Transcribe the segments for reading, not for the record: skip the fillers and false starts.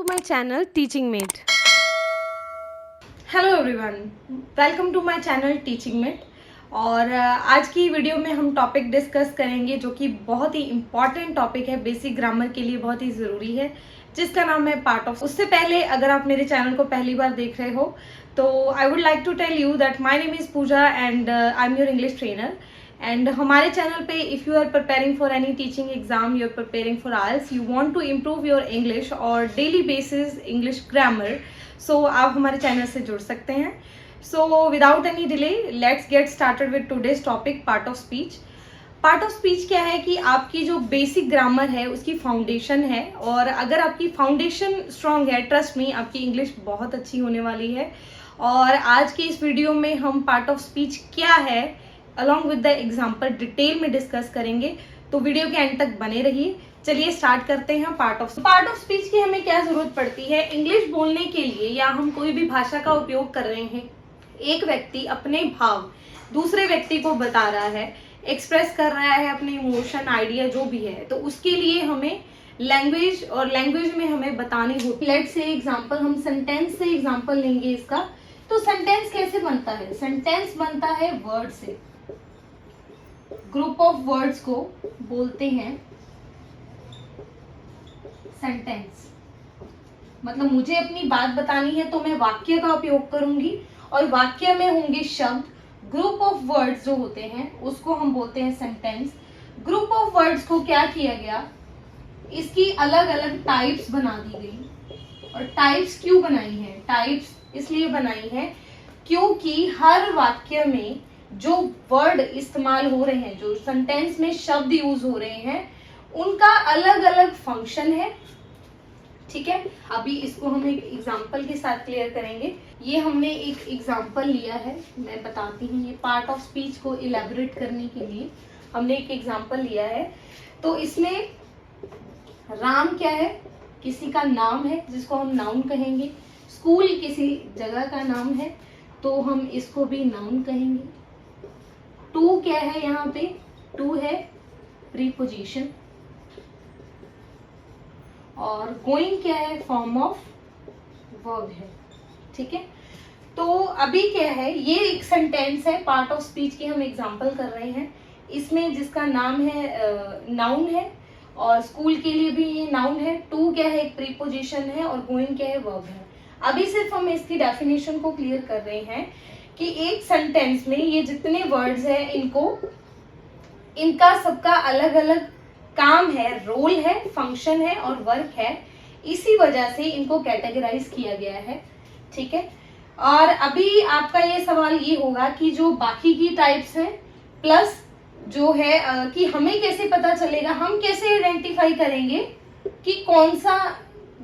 to my channel Teaching Mate. Hello everyone, welcome to my channel Teaching Mate. और आज की video में हम टॉपिक डिस्कस करेंगे जो कि बहुत ही इम्पॉर्टेंट टॉपिक है, बेसिक ग्रामर के लिए बहुत ही ज़रूरी है, जिसका नाम है पार्ट ऑफ। उससे पहले अगर आप मेरे चैनल को पहली बार देख रहे हो तो I would like to tell you that my name is Pooja and I am your English trainer. And हमारे चैनल पे if you are preparing for any teaching exam, you are preparing for IELTS, you want to improve your English और daily basis English grammar, so आप हमारे चैनल से जुड़ सकते हैं। So without any delay let's get started with today's topic, part of speech. Part of speech क्या है कि आपकी जो बेसिक ग्रामर है उसकी फाउंडेशन है, और अगर आपकी फाउंडेशन स्ट्रांग है, ट्रस्ट मी, आपकी इंग्लिश बहुत अच्छी होने वाली है। और आज की इस वीडियो में हम पार्ट ऑफ स्पीच क्या है along with the example detail में डिस्कस करेंगे, तो वीडियो के एंड तक बने रहिए। चलिए स्टार्ट करते हैं। पार्ट ऑफ स्पीच की हमें क्या जरूरत पड़ती है इंग्लिश बोलने के लिए, या हम कोई भी भाषा का उपयोग कर रहे हैं, एक व्यक्ति अपने भाव दूसरे व्यक्ति को बता रहा है, एक्सप्रेस कर रहा है अपने इमोशन, आइडिया जो भी है, तो उसके लिए हमें लैंग्वेज, और लैंग्वेज में हमें बतानी होती है। लेट्स से एग्जांपल, हम सेंटेंस से एग्जांपल लेंगे इसका। तो सेंटेंस कैसे बनता है? सेंटेंस बनता है वर्ड से। ग्रुप ऑफ वर्ड्स को बोलते हैं सेंटेंस। मतलब मुझे अपनी बात बतानी है तो मैं वाक्य का उपयोग करूंगी, और वाक्य में होंगे शब्द। ग्रुप ऑफ वर्ड्स जो होते हैं उसको हम बोलते हैं सेंटेंस। ग्रुप ऑफ वर्ड्स को क्या किया गया, इसकी अलग अलग टाइप्स बना दी गई। और टाइप्स क्यों बनाई है? टाइप्स इसलिए बनाई है क्योंकि हर वाक्य में जो वर्ड इस्तेमाल हो रहे हैं, जो सेंटेंस में शब्द यूज हो रहे हैं, उनका अलग अलग फंक्शन है। ठीक है, अभी इसको हम एक एग्जांपल के साथ क्लियर करेंगे। ये हमने एक एग्जांपल लिया है, मैं बताती हूँ। ये पार्ट ऑफ स्पीच को इलेबोरेट करने के लिए हमने एक एग्जांपल लिया है। तो इसमें राम क्या है? किसी का नाम है जिसको हम नाउन कहेंगे। स्कूल किसी जगह का नाम है तो हम इसको भी नाउन कहेंगे। टू क्या है? यहाँ पे टू है प्रीपोजिशन। और गोइंग क्या है? फॉर्म ऑफ वर्ब है। ठीक है, तो अभी क्या है, ये एक सेंटेंस है, पार्ट ऑफ स्पीच की हम एग्जांपल कर रहे हैं। इसमें जिसका नाम है नाउन है, और स्कूल के लिए भी ये नाउन है। टू क्या है? एक प्रीपोजिशन है, और गोइंग क्या है? वर्ब है। अभी सिर्फ हम इसकी डेफिनेशन को क्लियर कर रहे हैं कि एक सेंटेंस में ये जितने वर्ड्स हैं, इनका सबका अलग अलग काम है, रोल है, फंक्शन है और वर्क है। इसी वजह से इनको कैटेगराइज किया गया है। ठीक है, और अभी आपका ये सवाल ये होगा कि जो बाकी की टाइप्स हैं प्लस जो है कि हमें कैसे पता चलेगा, हम कैसे आइडेंटिफाई करेंगे कि कौन सा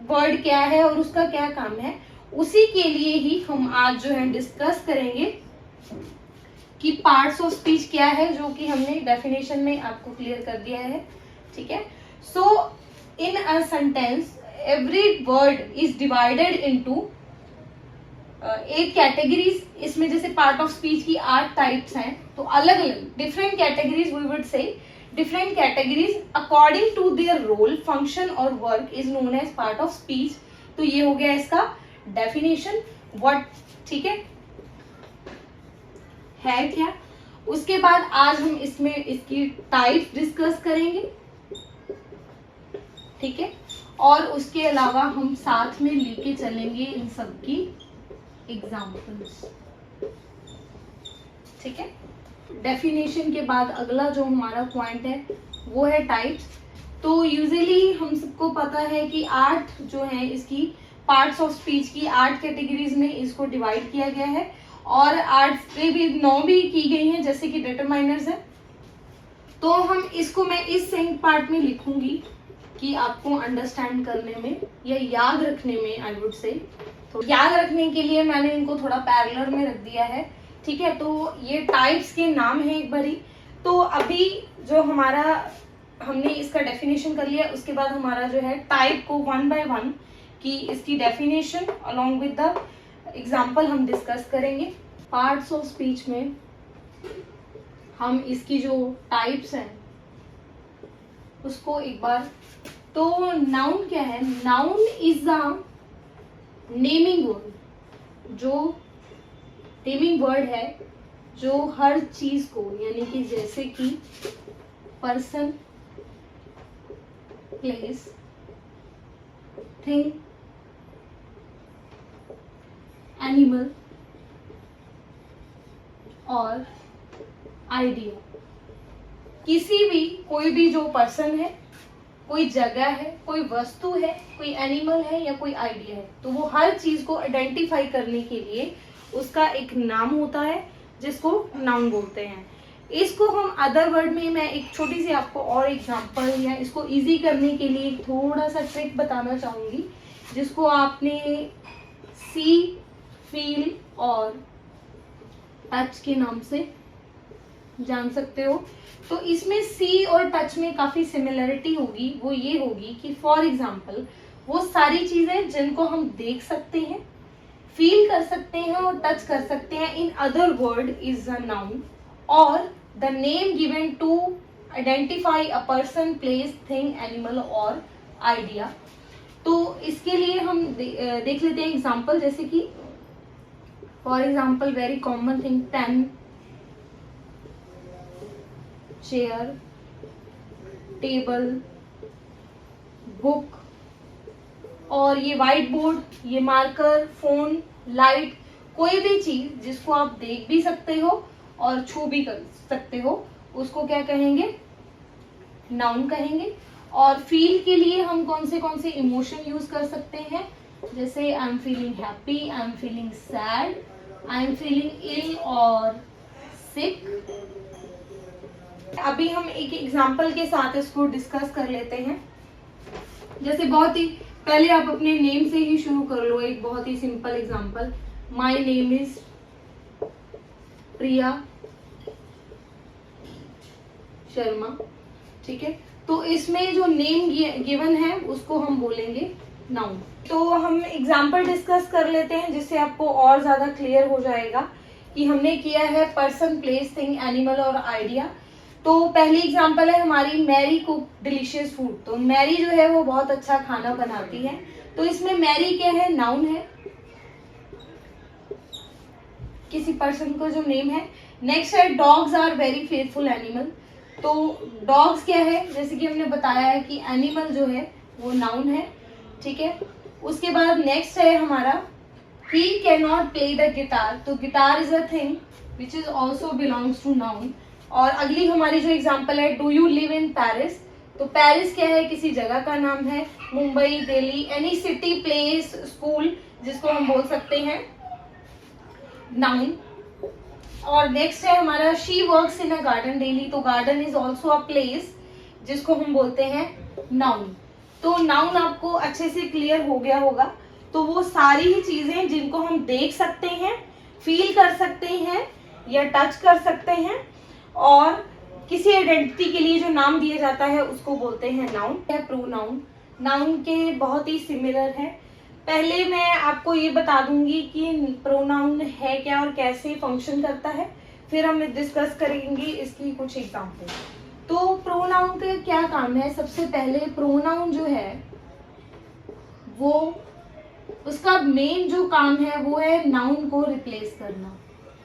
वर्ड क्या है और उसका क्या काम है। उसी के लिए ही हम आज जो है डिस्कस करेंगे कि पार्ट्स ऑफ स्पीच क्या है, जो कि हमने डेफिनेशन में आपको क्लियर कर दिया है। ठीक है, so in a sentence every word is divided into 8 categories. इसमें जैसे पार्ट ऑफ स्पीच की 8 टाइप्स हैं, तो अलग अलग different categories, we would say different categories according to their role, function और work is known as part of speech. तो ये हो गया इसका डेफिनेशन, व्हाट। ठीक है क्या? उसके बाद आज हम इसमें इसकी टाइप डिस्कस करेंगे। ठीक है, और उसके अलावा हम साथ में लेके चलेंगे इन सब की एग्जाम्पल्स। ठीक है, डेफिनेशन के बाद अगला जो हमारा पॉइंट है वो है टाइप्स। तो यूजुअली हम सबको पता है कि 8 जो है इसकी पार्ट्स ऑफ स्पीच की 8 कैटेगरीज में इसको डिवाइड किया गया है, और 8 से भी 9 भी की गई हैं, जैसे कि डिटरमाइनर्स है। तो हम इसको मैं इस सेकंड पार्ट में लिखूंगी कि आपको अंडरस्टैंड करने में या याद रखने में, आई वुड से, तो याद रखने के लिए मैंने इनको थोड़ा पैरेलल में रख दिया है। ठीक है, तो ये टाइप्स के नाम है एक बारी। तो अभी जो हमारा हमने इसका डेफिनेशन कर लिया, उसके बाद हमारा जो है टाइप को 1 बाय 1 की इसकी definition along with the example हम डिस्कस करेंगे। पार्ट्स ऑफ स्पीच में हम इसकी जो टाइप्स हैं उसको एक बार तो नाउन क्या है? Noun is the naming word, जो नेमिंग वर्ड है जो हर चीज को, यानी कि जैसे कि पर्सन, प्लेस, थिंग, एनिमल और आइडिया, किसी भी, कोई भी जो पर्सन है, कोई जगह है, कोई वस्तु है, कोई एनिमल है या कोई आइडिया है, तो वो हर चीज को आइडेंटिफाई करने के लिए उसका एक नाम होता है जिसको नाउन बोलते हैं। इसको हम अदर वर्ड में, मैं एक छोटी सी आपको और एग्जांपल या इसको इजी करने के लिए थोड़ा सा ट्रिक बताना चाहूंगी, जिसको आपने सी, फील और टच के नाम से जान सकते हो। तो इसमें सी और टच में काफी सिमिलरिटी होगी, वो ये होगी कि फॉर एग्जाम्पल वो सारी चीजें जिनको हम देख सकते हैं, फील कर सकते हैं और टच कर सकते हैं, in other word is a noun, और the name given to identify a person, place, thing, animal और आइडिया। तो इसके लिए हम देख लेते हैं एग्जाम्पल, जैसे कि for example very common thing, pen, chair, table, book, और ये व्हाइट बोर्ड, ये मार्कर, फोन, लाइट, कोई भी चीज जिसको आप देख भी सकते हो और छू भी कर सकते हो, उसको क्या कहेंगे? नाउन कहेंगे। और फील के लिए हम कौन से इमोशन यूज कर सकते हैं, जैसे I am feeling happy, I am feeling sad, I am feeling ill और सिक। अभी हम एक एग्जाम्पल के साथ इसको डिस्कस कर लेते हैं। जैसे बहुत ही पहले आप अपने नेम से ही शुरू कर लो, एक बहुत ही simple example, my name is Priya Sharma, ठीक है। तो इसमें जो नेम गिवन है उसको हम बोलेंगे नाउन। तो हम एग्जाम्पल डिस्कस कर लेते हैं जिससे आपको और ज्यादा क्लियर हो जाएगा कि हमने किया है पर्सन, प्लेस, थिंग, एनिमल और आइडिया। तो पहली एग्जाम्पल है हमारी, मैरी कुक डिलीशियस फूड। तो मैरी जो है वो बहुत अच्छा खाना बनाती है, तो इसमें मैरी क्या है? नाउन है, किसी पर्सन को जो नेम है। नेक्स्ट है dogs are very faithful animal. तो डॉग्स क्या है? जैसे कि हमने बताया है कि एनिमल जो है वो नाउन है, ठीक है। उसके बाद नेक्स्ट है हमारा, he can not play the guitar. तो guitar is a thing which is also belongs to noun. और अगली हमारी जो एग्जाम्पल है, do you live in Paris. तो पेरिस क्या है? किसी जगह का नाम है, Mumbai, Delhi, any city, place, school, जिसको हम बोल सकते हैं नाउन। और नेक्स्ट है हमारा, she works in a garden daily. तो garden is also a place, जिसको हम बोलते हैं नाउन। तो नाउन आपको अच्छे से क्लियर हो गया होगा। तो वो सारी ही चीजें जिनको हम देख सकते हैं, फील कर सकते हैं या टच कर सकते हैं, और किसी आइडेंटिटी के लिए जो नाम दिया जाता है उसको बोलते हैं नाउन या प्रोनाउन। नाउन के बहुत ही सिमिलर है। पहले मैं आपको ये बता दूंगी कि प्रोनाउन है क्या और कैसे फंक्शन करता है, फिर हम डिस्कस करेंगे इसकी कुछ एग्जाम्पल। तो प्रोनाउन का क्या काम है? सबसे पहले प्रोनाउन जो है वो, उसका मेन जो काम है वो है नाउन को रिप्लेस करना,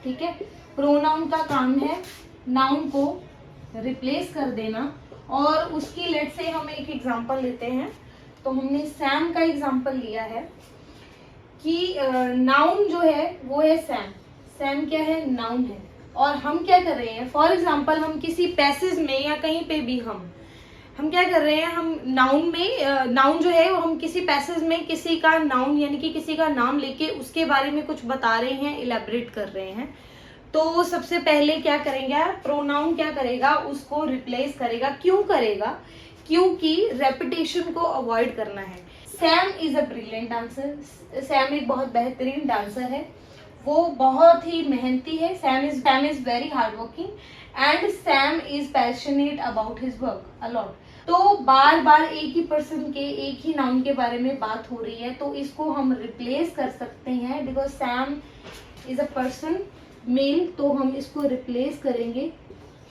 ठीक है। प्रोनाउन का काम है नाउन को रिप्लेस कर देना। और उसकी लेट से हम एक एग्जांपल लेते हैं। तो हमने सैम का एग्जांपल लिया है कि नाउन जो है वो है सैम। सैम क्या है? नाउन है। और हम क्या कर रहे हैं, फॉर एग्जांपल हम किसी पैसेज में या कहीं पे भी हम क्या कर रहे हैं, हम नाउन में, नाउन जो है वो हम किसी पैसेज में किसी का नाउन यानी कि किसी का नाम लेके उसके बारे में कुछ बता रहे हैं, इलेबरेट कर रहे हैं। तो सबसे पहले क्या करेंगे, प्रोनाउन क्या करेगा, उसको रिप्लेस करेगा। क्यों करेगा? क्योंकि रेपिटेशन को अवॉइड करना है। Sam is a brilliant dancer. Sam एक बहुत बेहतरीन डांसर है, वो बहुत ही मेहनती है। Sam is very hard working and Sam is passionate about his work allot. तो बार बार एक ही पर्सन के, एक ही नाउन के बारे में बात हो रही है, तो इसको हम रिप्लेस कर सकते हैं। Because Sam is a person male, तो हम इसको रिप्लेस करेंगे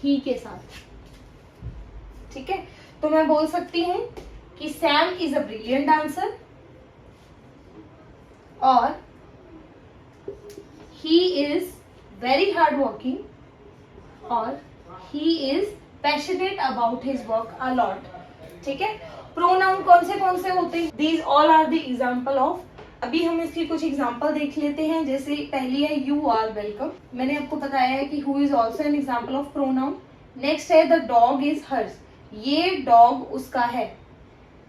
ही के साथ, ठीक है। तो मैं बोल सकती हूँ कि Sam is a brilliant dancer और he is very hard working और he is passionate about his work a lot. ठीक है, प्रोनाउन कौन से होते हैं? These all are the example of. अभी हम इसकी कुछ एग्जाम्पल देख लेते हैं। जैसे पहली है यू आर वेलकम, मैंने आपको बताया है कि who is also an example of pronoun. Next है द डॉग इज हर्स, ये डॉग उसका है,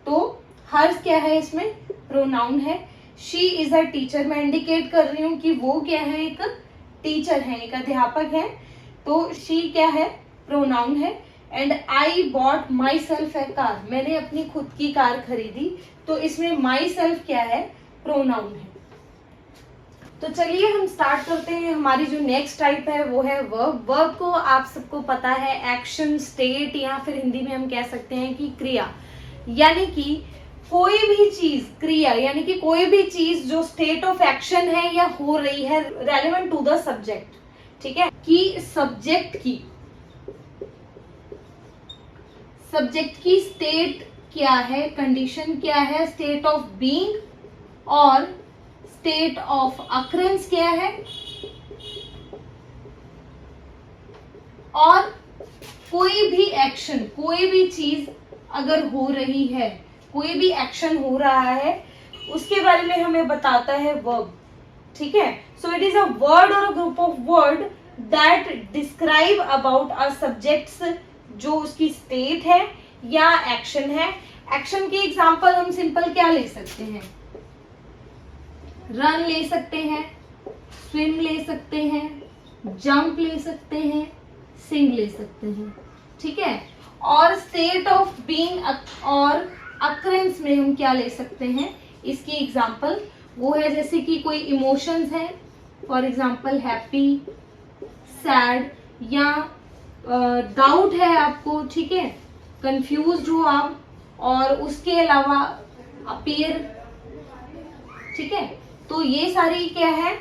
तो हर्स क्या है इसमें? प्रोनाउन है। शी इज अ टीचर, मैं इंडिकेट कर रही हूँ कि वो क्या है, एक टीचर है, एक अध्यापक है, तो शी क्या है? प्रोनाउन है। And I bought my self A car, मैंने अपनी खुद की कार खरीदी, तो इसमें माई सेल्फ क्या है? प्रोनाउन है। तो चलिए हम स्टार्ट करते हैं। हमारी जो नेक्स्ट टाइप है वो है वर्ब। वर्ब को आप सबको पता है एक्शन, स्टेट, या फिर हिंदी में हम कह सकते हैं कि क्रिया, यानी कि कोई भी चीज, क्रिया यानी कि कोई भी चीज जो स्टेट ऑफ एक्शन है या हो रही है रेलेवेंट टू द सब्जेक्ट। ठीक है, कि सब्जेक्ट की स्टेट क्या है, कंडीशन क्या है, स्टेट ऑफ बीइंग और स्टेट ऑफ अकरेंस क्या है, और कोई भी एक्शन, कोई भी चीज अगर हो रही है, कोई भी एक्शन हो रहा है, उसके बारे में हमें बताता है वर्ब। ठीक है, so it is a word और a group of word that describe about a subjects, जो उसकी स्टेट है या एक्शन है। एक्शन के एग्जाम्पल हम सिंपल क्या ले सकते हैं? रन ले सकते हैं, स्विम ले सकते हैं, जंप ले सकते हैं, सिंग ले सकते हैं। ठीक है, और स्टेट ऑफ बीइंग और अकरेंस में हम क्या ले सकते हैं? इसकी एग्जाम्पल वो है जैसे कि कोई इमोशंस है, फॉर एग्जाम्पल हैप्पी, सैड, या डाउट है आपको, ठीक है, कंफ्यूज्ड हो आप, और उसके अलावा अपीयर। ठीक है, तो ये सारी क्या है,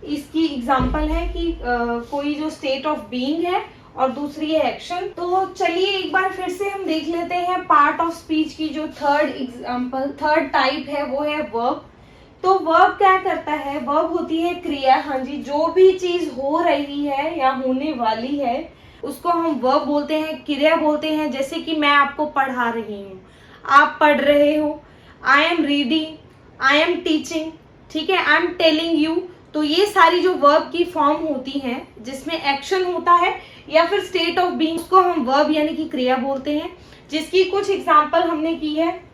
इसकी एग्जाम्पल है कि कोई जो स्टेट ऑफ बीइंग है और दूसरी है एक्शन। तो चलिए एक बार फिर से हम देख लेते हैं पार्ट ऑफ स्पीच की जो थर्ड टाइप है वो है वर्ब। तो वर्ब क्या करता है? वर्ब होती है क्रिया। हाँ जी, जो भी चीज हो रही है या होने वाली है उसको हम वर्ब बोलते हैं, क्रिया बोलते हैं। जैसे कि मैं आपको पढ़ा रही हूँ, आप पढ़ रहे हो, I am reading, I am teaching, ठीक है, आई एम टेलिंग यू। तो ये सारी जो वर्ब की फॉर्म होती हैं जिसमें एक्शन होता है या फिर स्टेट ऑफ बीइंग, उसको हम वर्ब यानी कि क्रिया बोलते हैं। जिसकी कुछ एग्जांपल हमने की है,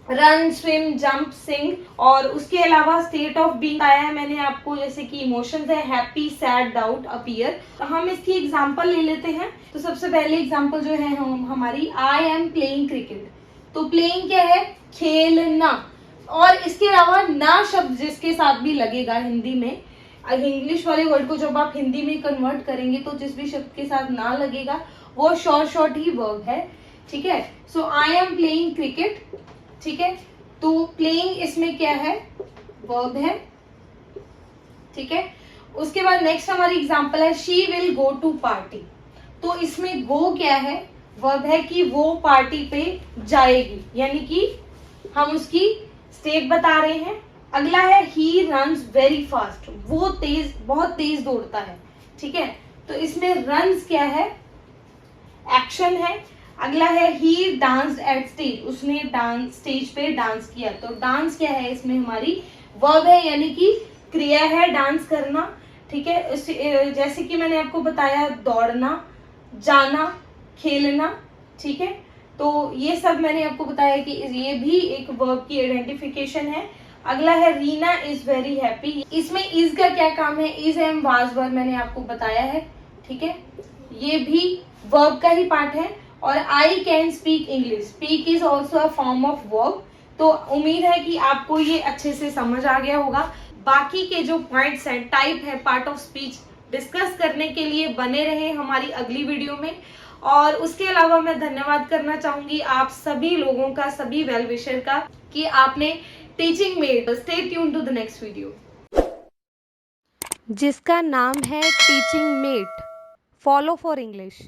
रन, स्विम, जंप, सिंग, और उसके अलावा स्टेट ऑफ बीइंग आया है मैंने आपको, जैसे कि इमोशंस है हैप्पी, सैड, डाउट, अपीयर। हम इसकी एग्जांपल ले लेते हैं। तो सबसे पहले एग्जांपल जो है हमारी, आई एम प्लेइंग क्रिकेट। तो प्लेइंग क्या है? खेलना। और इसके अलावा ना शब्द जिसके साथ भी लगेगा हिंदी में, इंग्लिश वाले वर्ड को जब आप हिंदी में कन्वर्ट करेंगे तो जिस भी शब्द के साथ ना लगेगा वो शॉर्ट ही वर्ब है। ठीक है, सो आई एम प्लेइंग क्रिकेट। ठीक है, तो प्लेइंग इसमें क्या है? वर्ब है। ठीक है, उसके बाद नेक्स्ट हमारी एग्जांपल है she will go to party. तो इसमें गो क्या है? वर्ब है कि वो पार्टी पे जाएगी, यानी कि हम उसकी स्टेट बता रहे हैं। अगला है ही रन्स वेरी फास्ट, वो बहुत तेज दौड़ता है। ठीक है, तो इसमें रन्स क्या है? एक्शन है। अगला है ही डांस एट स्टेज, उसने स्टेज पे डांस किया। तो डांस क्या है? इसमें हमारी वर्ब है, यानी कि क्रिया है डांस करना। ठीक है, जैसे कि मैंने आपको बताया, दौड़ना, जाना, खेलना। ठीक है, तो ये सब मैंने आपको बताया कि ये भी एक वर्ब की आइडेंटिफिकेशन है। अगला है रीना इज वेरी हैप्पी। इसमें इज का क्या काम है? इज एम वाज वर मैंने आपको बताया है। ठीक है, ये भी वर्ब का ही पार्ट है। और I can speak English, speak is also a form of verb. तो उम्मीद है कि आपको ये अच्छे से समझ आ गया होगा। बाकी के जो पॉइंट्स हैं, टाइप है पार्ट ऑफ स्पीच, डिस्कस करने के लिए बने रहे हमारी अगली वीडियो में। और उसके अलावा मैं धन्यवाद करना चाहूंगी आप सभी लोगों का, सभी वेल विशर का, कि आपने Teaching Mate. Stay tune to the next video, जिसका नाम है Teaching Mate. Follow for English.